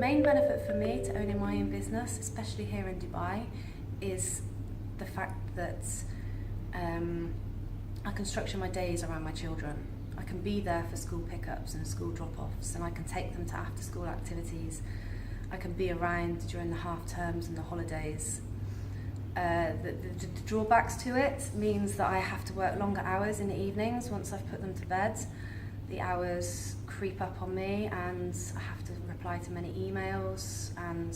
main benefit for me to owning my own business, especially here in Dubai, is the fact that I can structure my days around my children. I can be there for school pickups and school drop-offs, and I can take them to after-school activities. I can be around during the half terms and the holidays. The drawbacks to it means that I have to work longer hours in the evenings once I've put them to bed. The hours creep up on me and I have to reply to many emails and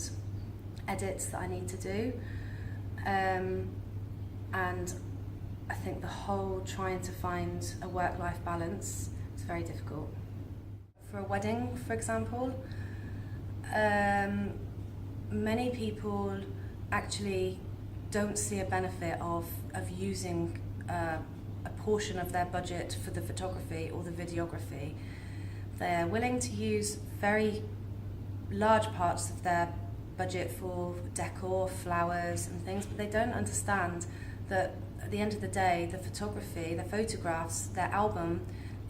edits that I need to do. And I think the whole trying to find a work-life balance is very difficult. For a wedding, for example, many people actually don't see a benefit of using a portion of their budget for the photography or the videography. They're willing to use very large parts of their budget for decor, flowers and things, but they don't understand that at the end of the day, the photography, the photographs, their album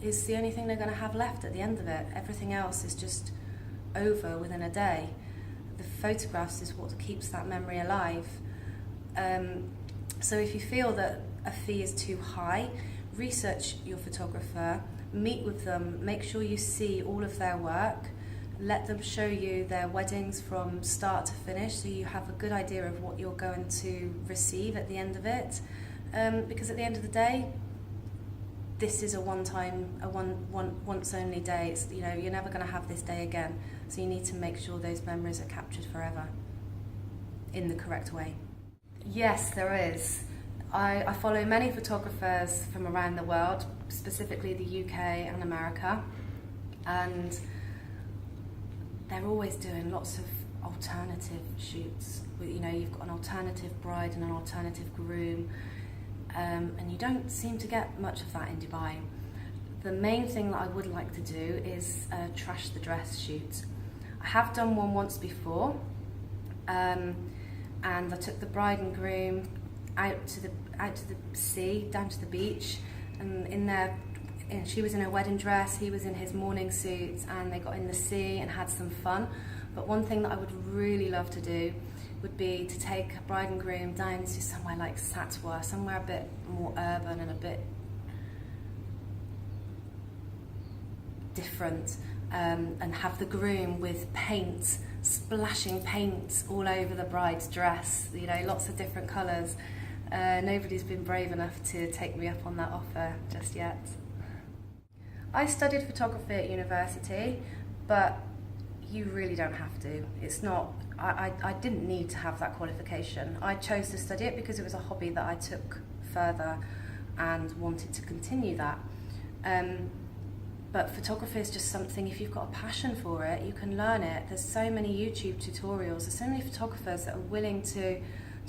is the only thing they're going to have left at the end of it. Everything else is just over within a day. The photographs is what keeps that memory alive. So if you feel that a fee is too high, research your photographer, meet with them, make sure you see all of their work, let them show you their weddings from start to finish so you have a good idea of what you're going to receive at the end of it. Because at the end of the day, this is a once only day. It's, you know, you're never going to have this day again. So you need to make sure those memories are captured forever in the correct way. Yes, there is. I follow many photographers from around the world, specifically the UK and America, and they're always doing lots of alternative shoots. You know, you've got an alternative bride and an alternative groom, and you don't seem to get much of that in Dubai. The main thing that I would like to do is trash the dress shoot. I have done one once before, and I took the bride and groom out to the sea, down to the beach, and in there, she was in her wedding dress, he was in his morning suit, and they got in the sea and had some fun. But one thing that I would really love to do would be to take a bride and groom down to somewhere like Satwa, somewhere a bit more urban and a bit different, and have the groom with paint, splashing paint all over the bride's dress, you know, lots of different colours. Nobody's been brave enough to take me up on that offer just yet. I studied photography at university, but you really don't have to. It's not, I didn't need to have that qualification. I chose to study it because it was a hobby that I took further and wanted to continue that. But photography is just something, if you've got a passion for it, you can learn it. There's so many YouTube tutorials, there's so many photographers that are willing to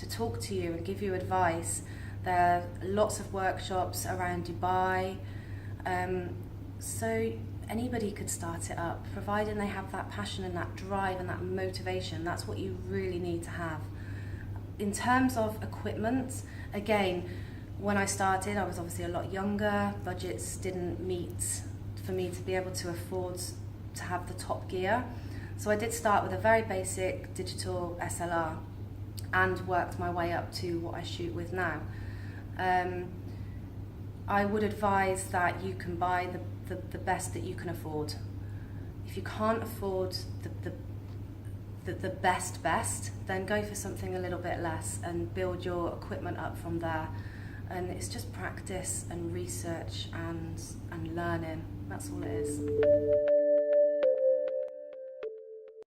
talk to you and give you advice. There are lots of workshops around Dubai. So anybody could start it up, providing they have that passion and that drive and that motivation. That's what you really need to have. In terms of equipment, again, when I started, I was obviously a lot younger. Budgets didn't meet for me to be able to afford to have the top gear. So I did start with a very basic digital SLR and worked my way up to what I shoot with now. I would advise that you can buy the best that you can afford. If you can't afford the best, then go for something a little bit less and build your equipment up from there. And it's just practice and research and learning. That's all it is.